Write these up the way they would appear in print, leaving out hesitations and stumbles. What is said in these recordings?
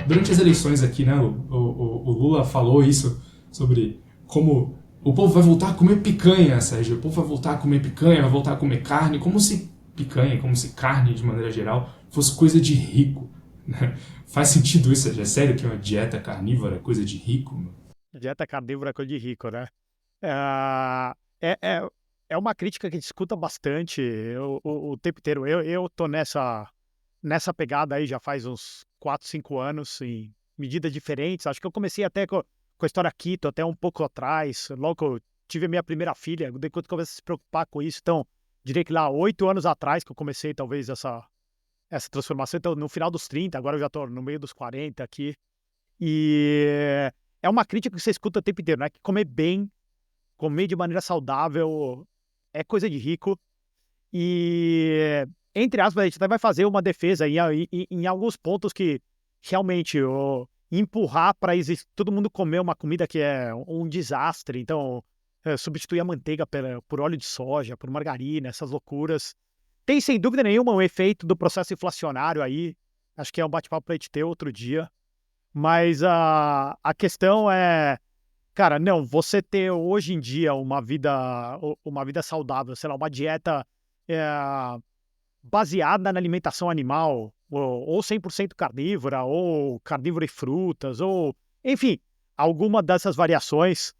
durante as eleições aqui, né, o Lula falou isso sobre como o povo vai voltar a comer picanha, Sérgio. O povo vai voltar a comer picanha, vai voltar a comer carne, como se picanha, como se carne, de maneira geral, fosse coisa de rico. Né? Faz sentido isso, Sérgio? É sério que uma dieta carnívora é coisa de rico? Mano? Dieta carnívora é coisa de rico, né? Ah, É, é, é uma crítica que a gente escuta bastante o tempo inteiro. Eu tô nessa pegada aí já faz uns 4, 5 anos, em medidas diferentes. Acho que eu comecei até com a história keto, até um pouco atrás. Logo que eu tive a minha primeira filha, depois que eu comecei a se preocupar com isso. Então, diria que lá 8 anos atrás que eu comecei talvez essa transformação. Então, no final dos 30, agora eu já tô no meio dos 40 aqui. E é uma crítica que você escuta o tempo inteiro, né? Que comer bem, comer de maneira saudável é coisa de rico. E, entre aspas, a gente até vai fazer uma defesa em alguns pontos que realmente empurrar para todo mundo comer uma comida que é um desastre. Então, substituir a manteiga por óleo de soja, por margarina, essas loucuras. Tem, sem dúvida nenhuma, um efeito do processo inflacionário aí. Acho que é um bate-papo para a gente ter outro dia. Mas a questão é, cara, não, você ter hoje em dia uma vida saudável, sei lá, uma dieta é, baseada na alimentação animal, ou 100% carnívora, ou carnívora e frutas, ou, enfim, alguma dessas variações.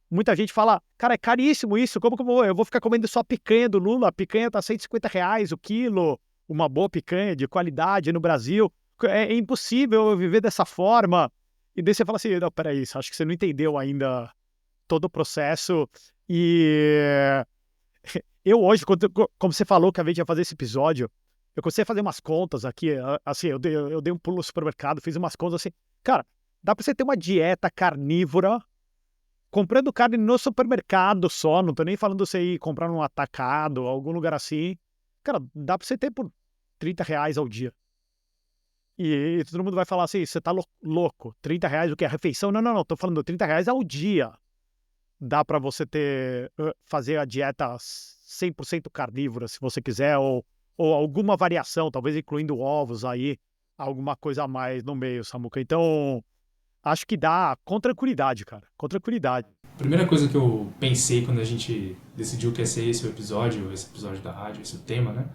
Muita gente fala, cara, é caríssimo isso, como que eu vou ficar comendo só picanha do Lula? A picanha tá R$ 150 o quilo, uma boa picanha de qualidade no Brasil. É impossível eu viver dessa forma. E daí você fala assim, não, peraí, acho que você não entendeu ainda todo o processo. E eu hoje, como você falou que a gente ia fazer esse episódio, eu comecei a fazer umas contas aqui, assim, eu dei um pulo no supermercado, fiz umas contas assim, cara, dá pra você ter uma dieta carnívora comprando carne no supermercado só, não tô nem falando você ir comprar num atacado, algum lugar assim. Cara, dá pra você ter por R$ 30 ao dia. E todo mundo vai falar assim, você tá louco, R$ 30 o que? A refeição? Não, não, não, tô falando R$ 30 ao dia. Dá pra você fazer a dieta 100% carnívora, se você quiser, ou alguma variação, talvez incluindo ovos aí, alguma coisa a mais no meio, Samuca. Então, acho que dá com tranquilidade, cara, com tranquilidade. A primeira coisa que eu pensei quando a gente decidiu que ia ser esse episódio da rádio, esse tema, né?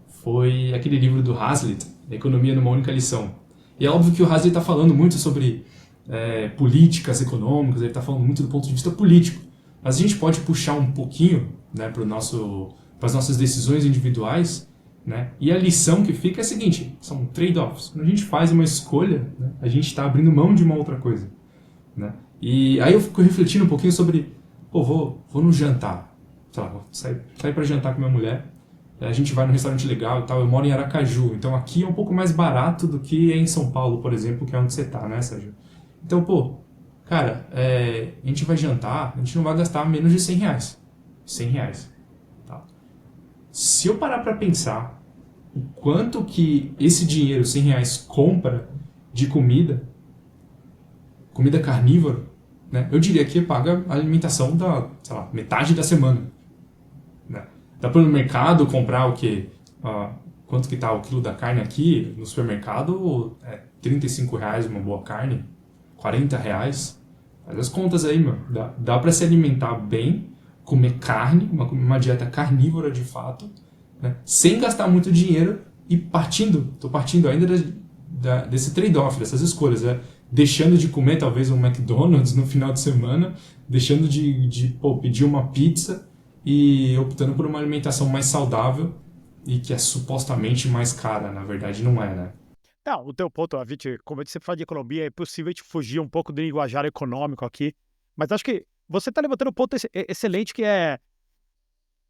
Foi aquele livro do Hazlitt, Economia numa Única Lição. E é óbvio que o Hazlitt está falando muito sobre políticas econômicas, ele está falando muito do ponto de vista político. Mas a gente pode puxar um pouquinho, né, para as nossas decisões individuais, né? E a lição que fica é a seguinte, são trade-offs. Quando a gente faz uma escolha, né, a gente está abrindo mão de uma outra coisa. Né? E aí eu fico refletindo um pouquinho sobre, pô, vou no jantar, sei lá, vou sair para jantar com minha mulher, a gente vai num restaurante legal e tal, eu moro em Aracaju, então aqui é um pouco mais barato do que em São Paulo, por exemplo, que é onde você tá, né, Sérgio? Então, pô, cara, a gente vai jantar, a gente não vai gastar menos de R$ 100. R$ 100, tá? Se eu parar pra pensar o quanto que esse dinheiro, R$ 100, compra de comida carnívora, né? Eu diria que paga a alimentação da, sei lá, metade da semana. Né? Dá para ir no mercado comprar o quê? Quanto que tá o quilo da carne aqui? No supermercado é R$ 35 uma boa carne, R$ 40. Faz as contas aí, meu. Dá para se alimentar bem, comer carne, uma dieta carnívora de fato, né? Sem gastar muito dinheiro e tô partindo ainda desse trade-off, dessas escolhas, né? Deixando de comer talvez um McDonald's no final de semana, deixando de pedir uma pizza e optando por uma alimentação mais saudável e que é supostamente mais cara, na verdade não é, né? Não, o teu ponto, a gente, como a gente sempre fala de economia, é possível a gente fugir um pouco do linguajar econômico aqui, mas acho que você tá levantando um ponto excelente que é,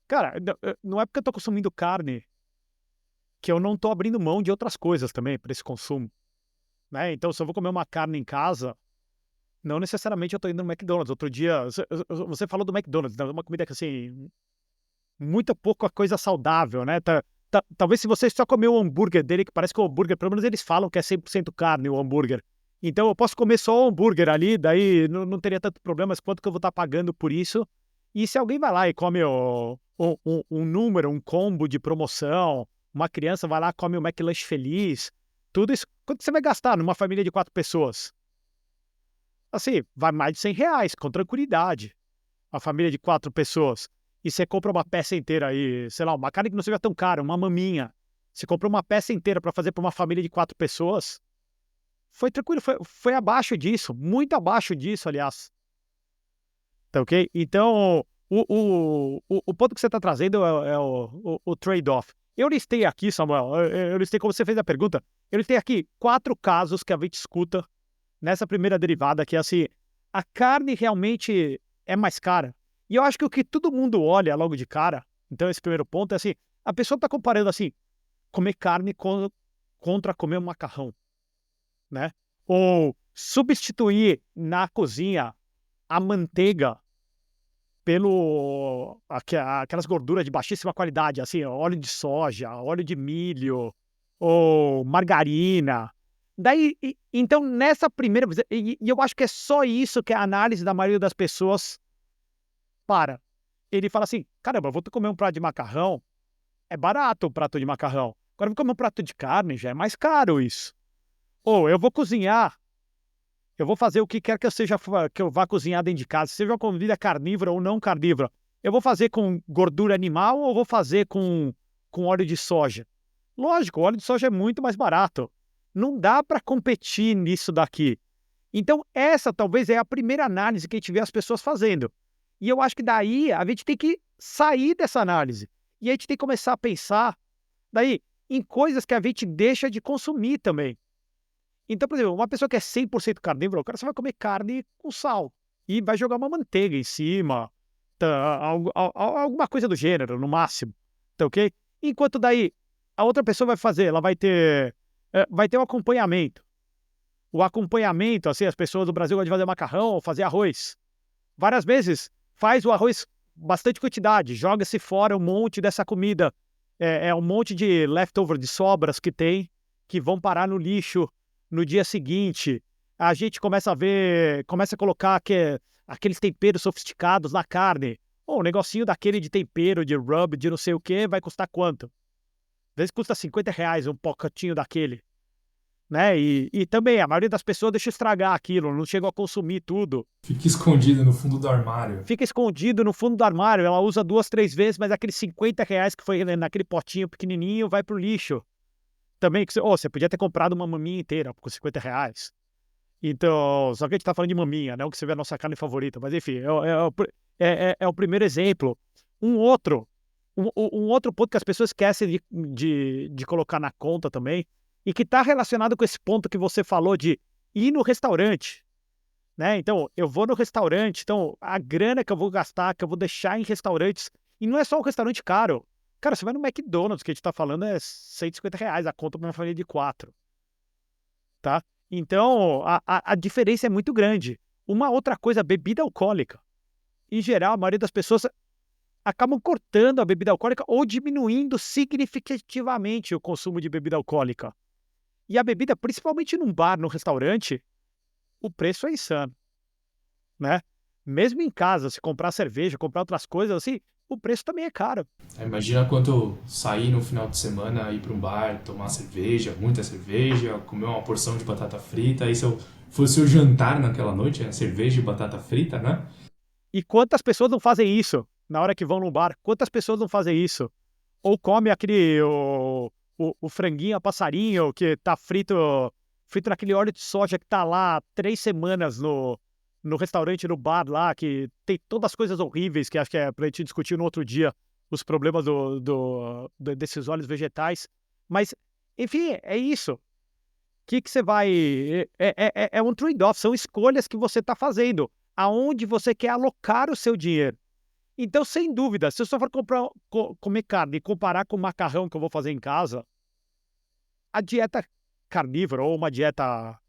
cara, não é porque eu tô consumindo carne que eu não tô abrindo mão de outras coisas também para esse consumo, né? Então, se eu vou comer uma carne em casa, não necessariamente eu tô indo no McDonald's. Outro dia, você falou do McDonald's, né? Uma comida que, assim, muito pouca coisa saudável, né? Talvez se você só comer o hambúrguer dele, que parece que o hambúrguer, pelo menos eles falam que é 100% carne o hambúrguer. Então eu posso comer só o hambúrguer ali, daí não teria tanto problema, mas quanto que eu vou estar pagando por isso? E se alguém vai lá e come um número, um combo de promoção, uma criança vai lá e come o McLanche Feliz, tudo isso Quanto você vai gastar numa família de 4 pessoas? Assim, vai mais de R$ 100, com tranquilidade. Uma família de 4 pessoas. E você compra uma peça inteira aí, sei lá, uma carne que não seja tão cara, uma maminha. Você comprou uma peça inteira para fazer para uma família de 4 pessoas. Foi tranquilo, foi abaixo disso, muito abaixo disso, aliás. Tá ok? Então, o ponto que você está trazendo é o trade-off. Eu listei aqui, Samuel, eu listei como você fez a pergunta, eu listei aqui 4 casos que a gente escuta nessa primeira derivada, que é assim, a carne realmente é mais cara. E eu acho que o que todo mundo olha logo de cara, então esse primeiro ponto é assim, a pessoa está comparando assim, comer carne contra comer um macarrão, né? Ou substituir na cozinha a manteiga aquelas gorduras de baixíssima qualidade, assim, óleo de soja, óleo de milho, ou margarina. Daí, então, nessa primeira visão, e eu acho que é só isso que a análise da maioria das pessoas para. Ele fala assim, caramba, eu vou comer um prato de macarrão, é barato o prato de macarrão. Agora eu vou comer um prato de carne, já é mais caro isso. Ou eu vou cozinhar, eu vou fazer o que quer que eu vá cozinhar dentro de casa, seja uma comida carnívora ou não carnívora. Eu vou fazer com gordura animal ou vou fazer com óleo de soja? Lógico, o óleo de soja é muito mais barato. Não dá para competir nisso daqui. Então, essa talvez é a primeira análise que a gente vê as pessoas fazendo. E eu acho que daí a gente tem que sair dessa análise. E a gente tem que começar a pensar daí em coisas que a gente deixa de consumir também. Então, por exemplo, uma pessoa que é 100% carnívora, o cara só vai comer carne com sal e vai jogar uma manteiga em cima, alguma coisa do gênero, no máximo, tá ok? Enquanto daí a outra pessoa vai fazer, ela vai ter um acompanhamento. O acompanhamento, assim, as pessoas do Brasil gostam de fazer macarrão ou fazer arroz. Várias vezes faz o arroz bastante quantidade, joga-se fora um monte dessa comida, um monte de leftover, de sobras que tem, que vão parar no lixo no dia seguinte. A gente começa a colocar aqueles temperos sofisticados na carne. Um negocinho daquele de tempero, de rub, de não sei o que, vai custar quanto? Às vezes custa R$ 50 um pacotinho daquele. Né? E também, a maioria das pessoas deixa estragar aquilo, não chega a consumir tudo. Fica escondido no fundo do armário. Fica escondido no fundo do armário, ela usa 2, 3 vezes, mas aqueles R$ 50 que foi naquele potinho pequenininho vai pro lixo. Também, você podia ter comprado uma maminha inteira por R$ 50. Então, só que a gente tá falando de maminha, não que você vê a nossa carne favorita, mas enfim, é o primeiro exemplo. Um outro ponto que as pessoas esquecem de colocar na conta também, e que está relacionado com esse ponto que você falou de ir no restaurante, né? Então, eu vou no restaurante, então a grana que eu vou gastar, que eu vou deixar em restaurantes, e não é só um restaurante caro. Cara, você vai no McDonald's, que a gente tá falando, é R$ 150 a conta para uma família de 4, tá? Então, a diferença é muito grande. Uma outra coisa, bebida alcoólica. Em geral, a maioria das pessoas acabam cortando a bebida alcoólica ou diminuindo significativamente o consumo de bebida alcoólica. E a bebida, principalmente num bar, num restaurante, o preço é insano, né? Mesmo em casa, se comprar cerveja, comprar outras coisas assim, o preço também é caro. Imagina quanto sair no final de semana, ir para um bar, tomar cerveja, muita cerveja, comer uma porção de batata frita. Aí se eu fosse o jantar naquela noite, cerveja e batata frita, né? E quantas pessoas não fazem isso na hora que vão no bar? Quantas pessoas não fazem isso? Ou come o franguinho a passarinho que tá frito naquele óleo de soja que tá lá 3 semanas no restaurante, no bar lá, que tem todas as coisas horríveis, que acho que é pra gente discutir no outro dia, os problemas desses óleos vegetais. Mas, enfim, é isso. O que você vai... É um trade-off, são escolhas que você tá fazendo, aonde você quer alocar o seu dinheiro. Então, sem dúvida, se eu só for comer carne e comparar com o macarrão que eu vou fazer em casa, a dieta carnívora ou uma dieta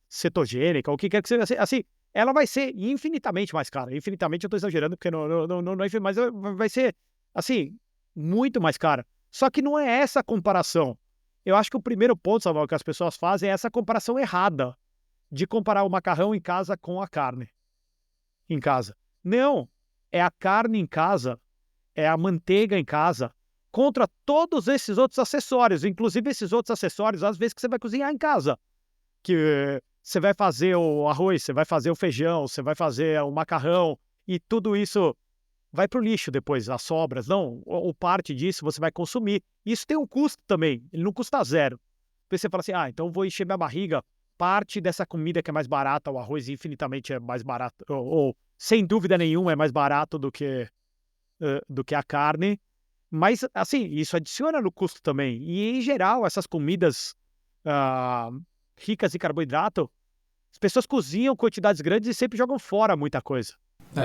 cetogênica, ou o que quer que seja, assim, ela vai ser infinitamente mais cara. Infinitamente eu estou exagerando, porque não é infinito, mas vai ser, assim, muito mais cara. Só que não é essa a comparação. Eu acho que o primeiro ponto, Samuel, que as pessoas fazem é essa comparação errada de comparar o macarrão em casa com a carne em casa. Não, é a carne em casa, é a manteiga em casa, contra todos esses outros acessórios, inclusive esses outros acessórios, às vezes que você vai cozinhar em casa. que você vai fazer o arroz, você vai fazer o feijão, você vai fazer o macarrão, e tudo isso vai para o lixo depois, as sobras. Não, ou parte disso você vai consumir. Isso tem um custo também, ele não custa zero. Depois você fala assim, então vou encher minha barriga, parte dessa comida que é mais barata, o arroz infinitamente é mais barato, ou sem dúvida nenhuma é mais barato do que a carne, mas assim, isso adiciona no custo também. E em geral, essas comidas ah, ricas em carboidrato, as pessoas cozinham quantidades grandes e sempre jogam fora muita coisa.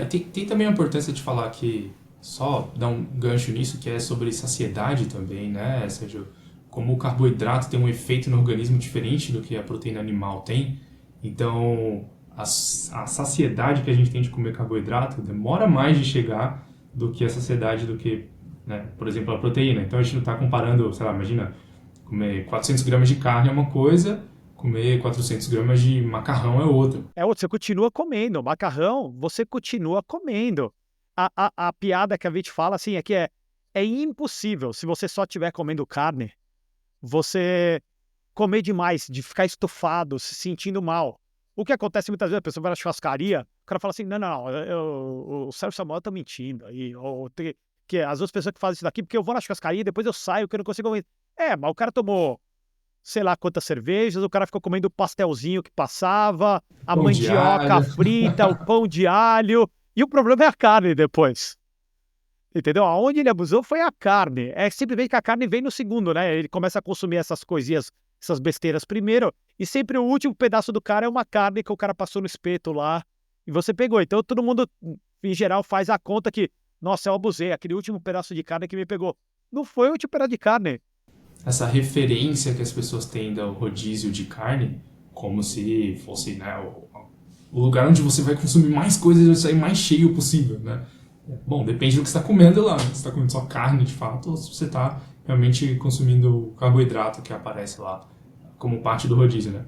Tem também a importância de falar que, só dar um gancho nisso, que é sobre saciedade também, né, Sérgio? Como o carboidrato tem um efeito no organismo diferente do que a proteína animal tem, então a saciedade que a gente tem de comer carboidrato demora mais de chegar do que a saciedade do que, né, por exemplo, a proteína. Então a gente não está comparando, sei lá, imagina, comer 400 gramas de carne é uma coisa, comer 400 gramas de macarrão é outra. É outro, você continua comendo. Macarrão, você continua comendo. A piada que a gente fala assim é impossível, se você só estiver comendo carne, você comer demais, de ficar estufado, se sentindo mal. O que acontece muitas vezes, a pessoa vai na churrascaria, o cara fala assim, não, o Sérgio Samuel tá mentindo. Que as outras pessoas que fazem isso daqui, porque eu vou na churrascaria e depois eu saio, que eu não consigo comer. Mas o cara tomou sei lá quantas cervejas, o cara ficou comendo o pastelzinho que passava, a Pão de mandioca alho. frita, o pão de alho, e o problema é a carne depois. Entendeu? Aonde ele abusou foi a carne. É simplesmente que a carne vem no segundo, né? Ele começa a consumir essas coisinhas, essas besteiras primeiro, e sempre o último pedaço do cara é uma carne que o cara passou no espeto lá, e você pegou. Então todo mundo, em geral, faz a conta que, nossa, eu abusei, aquele último pedaço de carne que me pegou. Não foi o último pedaço de carne. Essa referência que as pessoas têm do rodízio de carne, como se fosse, né, o lugar onde você vai consumir mais coisas e vai sair mais cheio possível, né? Bom, depende do que você está comendo lá. Se você está comendo só carne, de fato, ou se você está realmente consumindo o carboidrato que aparece lá como parte do rodízio, né?